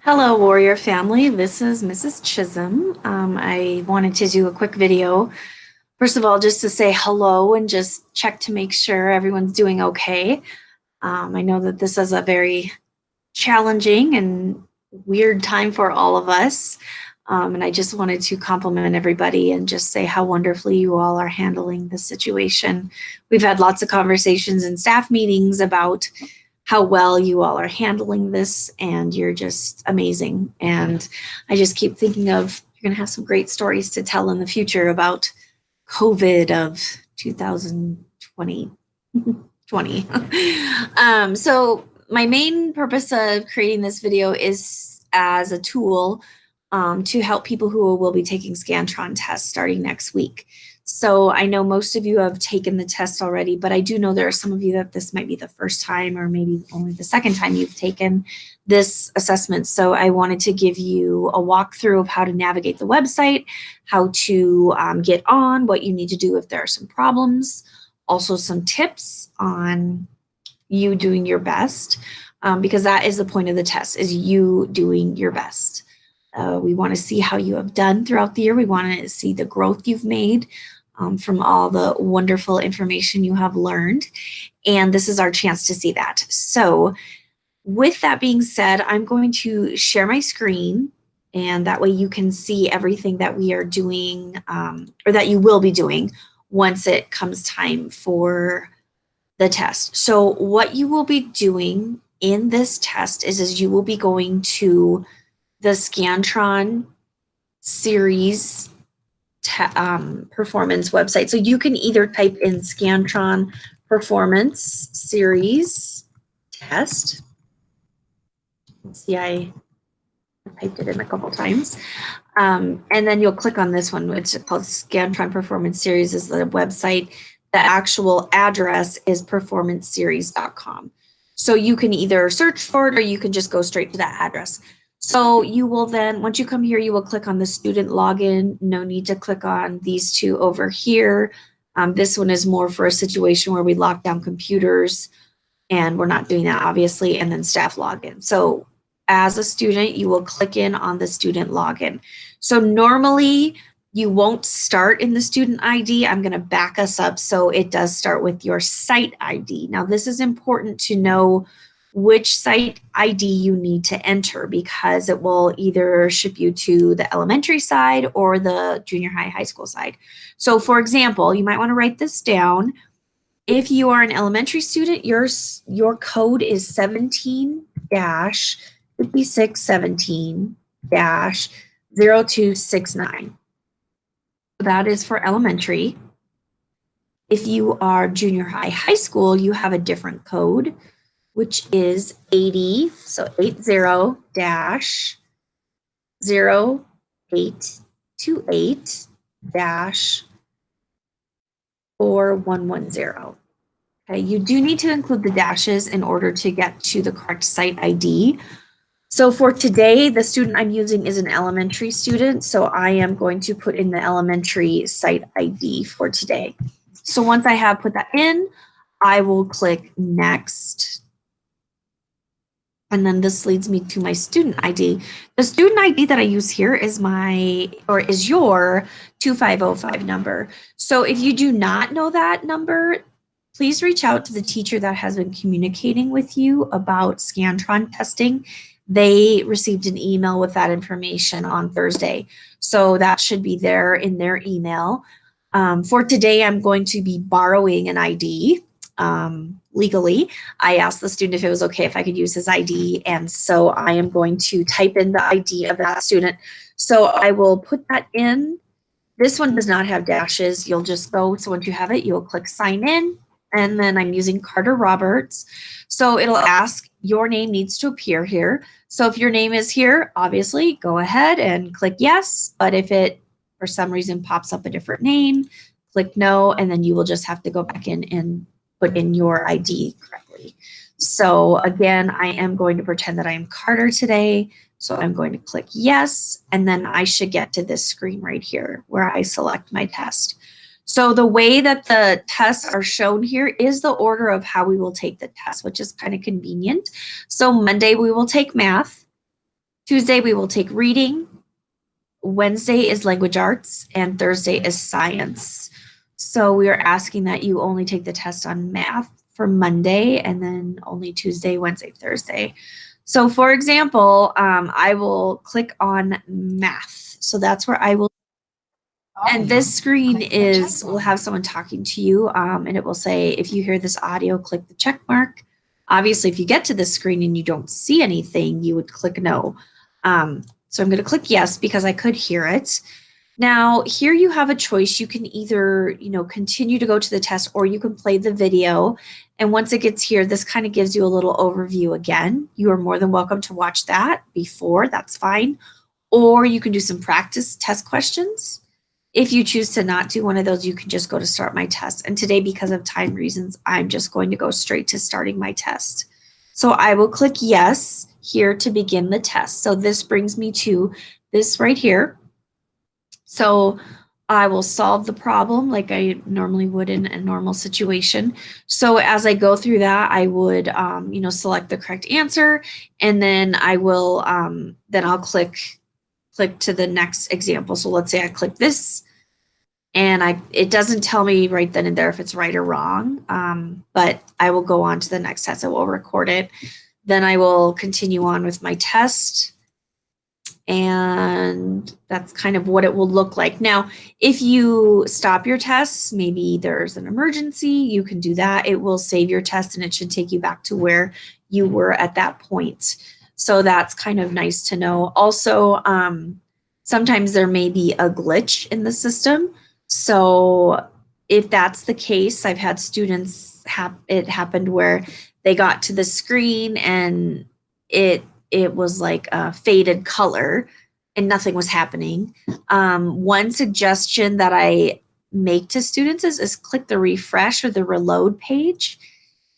Hello, Warrior family. This is Mrs. Chisholm. I wanted to do a quick video. First of all, just to say hello and just check to make sure everyone's doing okay. I know that this is a very challenging and weird time for all of us. And I just wanted to compliment everybody and just say how wonderfully you all are handling the situation. We've had lots of conversations in staff meetings about how well you all are handling this, and you're just amazing. And I just keep thinking of you're going to have some great stories to tell in the future about COVID of 2020. 20. So my main purpose of creating this video is as a tool to help people who will be taking Scantron tests starting next week. So I know most of you have taken the test already, but I do know there are some of you that this might be the first time or maybe only the second time you've taken this assessment. So I wanted to give you a walkthrough of how to navigate the website, how to get on, what you need to do if there are some problems, also some tips on you doing your best, because that is the point of the test, is you doing your best. We want to see how you have done throughout the year. We want to see the growth you've made from all the wonderful information you have learned. And this is our chance to see that. So with that being said, I'm going to share my screen, and that way you can see everything that we are doing, or that you will be doing once it comes time for the test. So what you will be doing in this test is you will be going to the Scantron series performance website. So you can either type in Scantron performance series test. See, I typed it in a couple times. And then you'll click on this one, which is called Scantron Performance Series is the website. The actual address is performanceseries.com. So you can either search for it or you can just go straight to that address. So you will then, once you come here, you will click on the student login. No need to click on these two over here. This one is more for a situation where we lock down computers, and we're not doing that obviously, and then staff login. So as a student, you will click in on the student login. So normally you won't start in the student ID. I'm going to back us up so it does start with your site ID. Now this is important to know which site ID you need to enter, because it will either ship you to the elementary side or the junior high school side. So for example, you might want to write this down. If you are an elementary student, your code is 17-5617-0269. That is for elementary. If you are junior high school, you have a different code, which is 80, so 80-0828-4110. Okay, you do need to include the dashes in order to get to the correct site ID. So for today, the student I'm using is an elementary student, so I am going to put in the elementary site ID for today. So once I have put that in, I will click next. And then this leads me to my student ID. The student ID that I use here is your 2505 number. So if you do not know that number, please reach out to the teacher that has been communicating with you about Scantron testing. They received an email with that information on Thursday. So that should be there in their email. For today, I'm going to be borrowing an ID legally. I asked the student if it was okay if I could use his ID, and so I am going to type in the ID of that student. So I will put that in. This one does not have dashes. You'll just go, so once you have it, you'll click sign in, and then I'm using Carter Roberts. So it'll ask, your name needs to appear here. So if your name is here, obviously go ahead and click yes, but if it for some reason pops up a different name, click no, and then you will just have to go back in and put in your ID correctly. So again, I am going to pretend that I am Carter today. So I'm going to click yes, and then I should get to this screen right here where I select my test. So the way that the tests are shown here is the order of how we will take the test, which is kind of convenient. So Monday we will take math. Tuesday, we will take reading. Wednesday is language arts, and Thursday is science. So we are asking that you only take the test on math for Monday, and then only Tuesday, Wednesday, Thursday. So for example, I will click on math. So that's where I will, and this screen is, will have someone talking to you, and it will say, if you hear this audio, click the check mark. Obviously, if you get to this screen and you don't see anything, you would click no. So I'm going to click yes because I could hear it. Now, here you have a choice. You can either, continue to go to the test, or you can play the video. And once it gets here, this kind of gives you a little overview again. You are more than welcome to watch that before, that's fine. Or you can do some practice test questions. If you choose to not do one of those, you can just go to start my test. And today, because of time reasons, I'm just going to go straight to starting my test. So I will click yes here to begin the test. So this brings me to this right here. So I will solve the problem like I normally would in a normal situation. So as I go through that, I would, select the correct answer, and then I will, then I'll click to the next example. So let's say I click this, and it doesn't tell me right then and there if it's right or wrong, but I will go on to the next test. I will record it. Then I will continue on with my test. And that's kind of what it will look like. Now, if you stop your tests, maybe there's an emergency, you can do that. It will save your test and it should take you back to where you were at that point. So that's kind of nice to know. Also, sometimes there may be a glitch in the system. So if that's the case, I've had students it happened where they got to the screen and it was like a faded color and nothing was happening. One suggestion that I make to students is click the refresh or the reload page.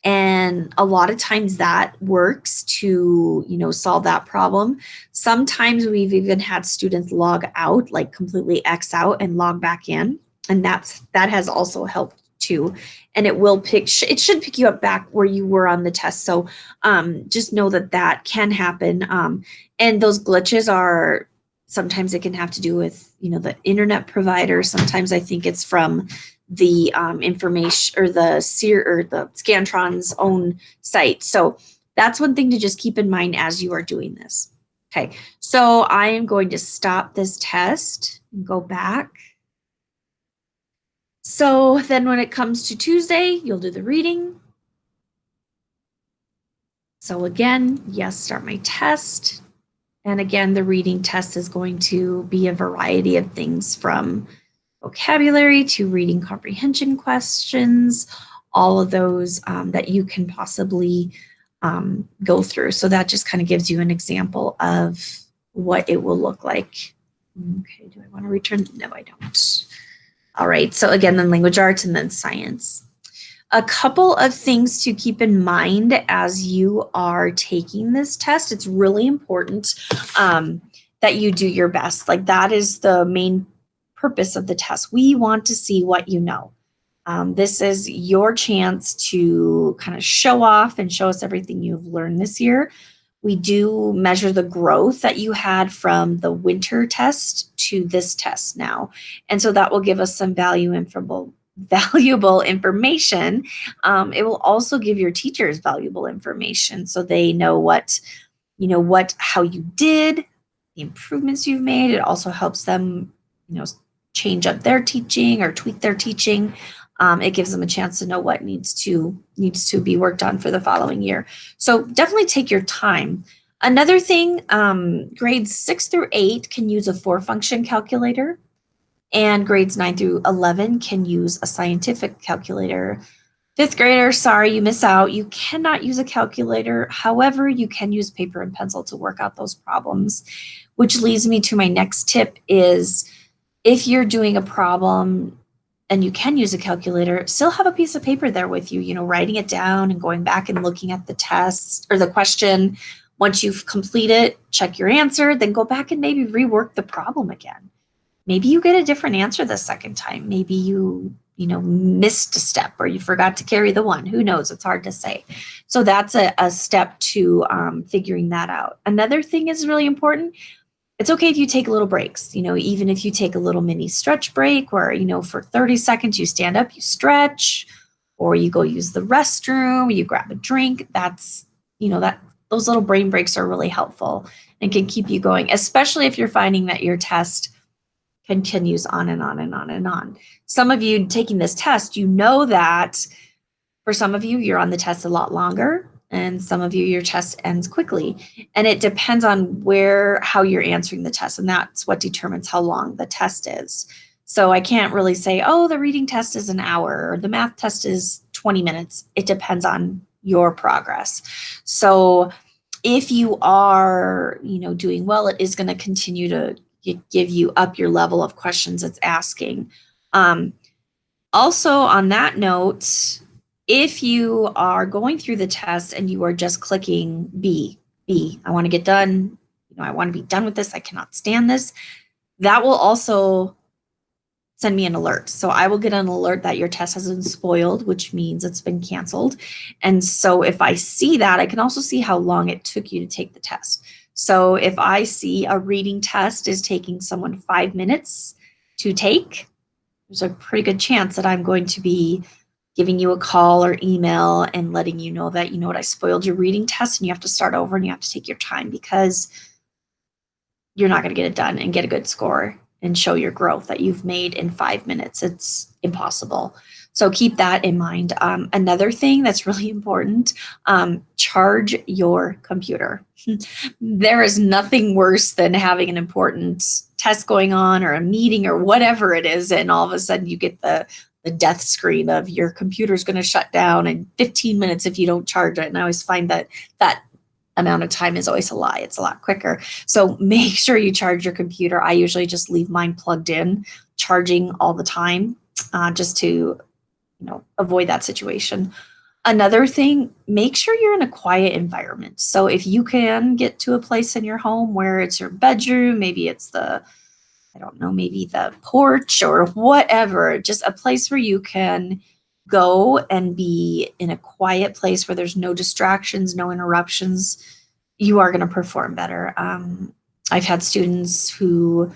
And a lot of times that works to, solve that problem. Sometimes we've even had students log out, like completely X out and log back in. And that has also helped too. And it will it should pick you up back where you were on the test. So just know that can happen. And those glitches are, sometimes it can have to do with, the internet provider. Sometimes I think it's from the information or the Scantron's own site. So that's one thing to just keep in mind as you are doing this. Okay, so I am going to stop this test and go back. So then when it comes to Tuesday, you'll do the reading. So again, yes, start my test. And again, the reading test is going to be a variety of things from vocabulary to reading comprehension questions, all of those that you can possibly go through. So that just kind of gives you an example of what it will look like. Okay, do I want to return? No, I don't. All right, so again, then language arts and then science. A couple of things to keep in mind as you are taking this test. It's really important that you do your best. Like that is the main purpose of the test. We want to see what you know. This is your chance to kind of show off and show us everything you've learned this year. We do measure the growth that you had from the winter test to this test now. And so that will give us some valuable information. It will also give your teachers valuable information so they know how you did, the improvements you've made. It also helps them, change up their teaching or tweak their teaching. It gives them a chance to know what needs to be worked on for the following year. So definitely take your time. Another thing, grades 6 through 8 can use a 4-function calculator, and grades 9 through 11 can use a scientific calculator. 5th grader, sorry, you miss out. You cannot use a calculator. However, you can use paper and pencil to work out those problems, which leads me to my next tip is if you're doing a problem and you can use a calculator, still have a piece of paper there with you, writing it down and going back and looking at the test or the question. Once you've completed, check your answer, then go back and maybe rework the problem again. Maybe you get a different answer the second time. Maybe you missed a step or you forgot to carry the one. Who knows? It's hard to say. So that's a step to figuring that out. Another thing is really important. It's okay if you take little breaks, even if you take a little mini stretch break where, for 30 seconds you stand up, you stretch, or you go use the restroom, you grab a drink. That's, those little brain breaks are really helpful and can keep you going, especially if you're finding that your test continues on and on and on and on. Some of you taking this test, that for some of you, you're on the test a lot longer, and some of you, your test ends quickly. And it depends on how you're answering the test, and that's what determines how long the test is. So I can't really say, oh, the reading test is an hour or the math test is 20 minutes. It depends on your progress. So if you are, doing well, it is going to continue to give you up your level of questions it's asking. Also, on that note, if you are going through the test and you are just clicking B, I want to get done, I want to be done with this, I cannot stand this, that will also send me an alert. So I will get an alert that your test has been spoiled, which means it's been canceled. And so if I see that, I can also see how long it took you to take the test. So if I see a reading test is taking someone 5 minutes to take, there's a pretty good chance that I'm going to be giving you a call or email and letting you know that, I spoiled your reading test and you have to start over and you have to take your time because you're not going to get it done and get a good score and show your growth that you've made in 5 minutes. It's impossible. So keep that in mind. Another thing that's really important, charge your computer. There is nothing worse than having an important test going on or a meeting or whatever it is, and all of a sudden you get the death screen of your computer's going to shut down in 15 minutes if you don't charge it. And I always find that amount of time is always a lie. It's a lot quicker. So make sure you charge your computer. I usually just leave mine plugged in, charging all the time, just to avoid that situation. Another thing, make sure you're in a quiet environment. So if you can get to a place in your home where it's your bedroom, maybe it's maybe the porch or whatever, just a place where you can go and be in a quiet place where there's no distractions, no interruptions, you are going to perform better. I've had students who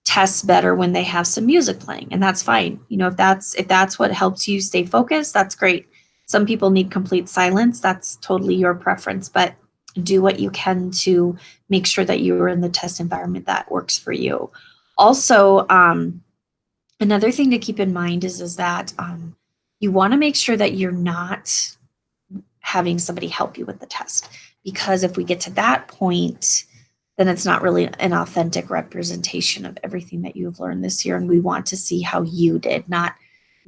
test better when they have some music playing, and that's fine. If that's what helps you stay focused, that's great. Some people need complete silence. That's totally your preference, but do what you can to make sure that you are in the test environment that works for you. Also, another thing to keep in mind is that you want to make sure that you're not having somebody help you with the test, because if we get to that point, then it's not really an authentic representation of everything that you've learned this year. And we want to see how you did, not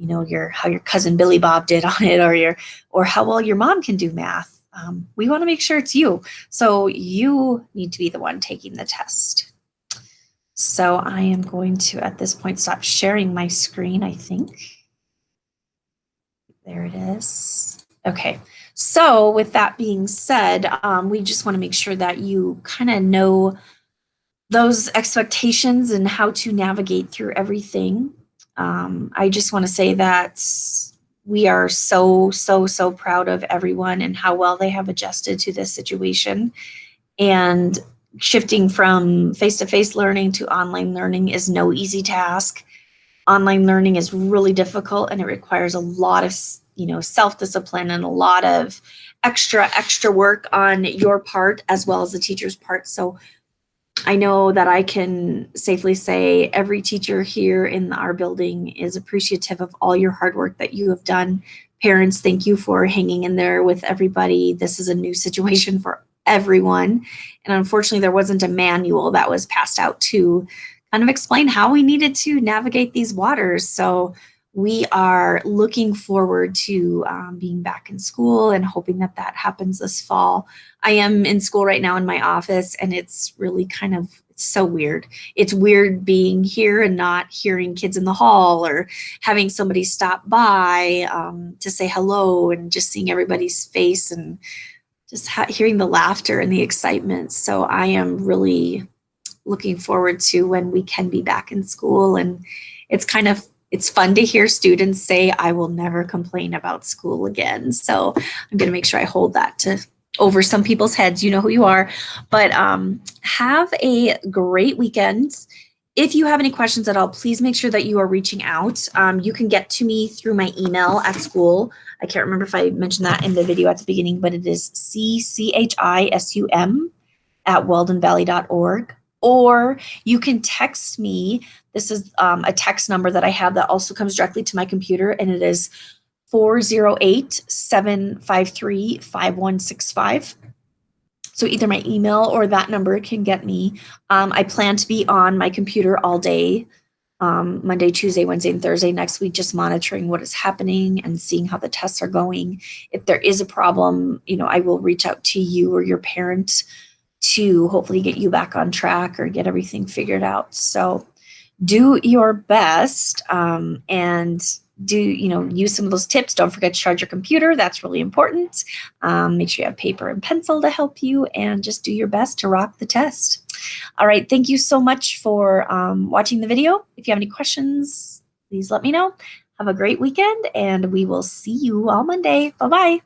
how your cousin Billy Bob did on it, or how well your mom can do math. We want to make sure it's you. So you need to be the one taking the test. So I am going to, at this point, stop sharing my screen, I think. There it is. Okay. So with that being said, we just want to make sure that you kind of know those expectations and how to navigate through everything. I just want to say that we are so proud of everyone and how well they have adjusted to this situation. And shifting from face-to-face learning to online learning is no easy task. Online learning is really difficult, and it requires a lot of self-discipline and a lot of extra work on your part as well as the teacher's part. So I know that I can safely say every teacher here in our building is appreciative of all your hard work that you have done. Parents, thank you for hanging in there with everybody. This is a new situation for everyone. And unfortunately, there wasn't a manual that was passed out to kind of explain how we needed to navigate these waters. So we are looking forward to being back in school and hoping that happens this fall. I am in school right now in my office, and it's really it's so weird. It's weird being here and not hearing kids in the hall or having somebody stop by to say hello, and just seeing everybody's face and just hearing the laughter and the excitement. So I am really looking forward to when we can be back in school. And it's kind of it's fun to hear students say, I will never complain about school again. So I'm going to make sure I hold that to over some people's heads. You know who you are. But have a great weekend. If you have any questions at all, please make sure that you are reaching out. You can get to me through my email at school. I can't remember if I mentioned that in the video at the beginning, but it is cchsum@weldonvalley.org. Or you can text me. This is a text number that I have that also comes directly to my computer, and it is 408-753-5165. So either my email or that number can get me. I plan to be on my computer all day, Monday, Tuesday, Wednesday, and Thursday next week, just monitoring what is happening and seeing how the tests are going. If there is a problem, I will reach out to you or your parent to hopefully get you back on track or get everything figured out. So do your best, and use some of those tips. Don't forget to charge your computer. That's really important. Make sure you have paper and pencil to help you, and just do your best to rock the test. All right. Thank you so much for watching the video. If you have any questions, please let me know. Have a great weekend, and we will see you all Monday. Bye-bye.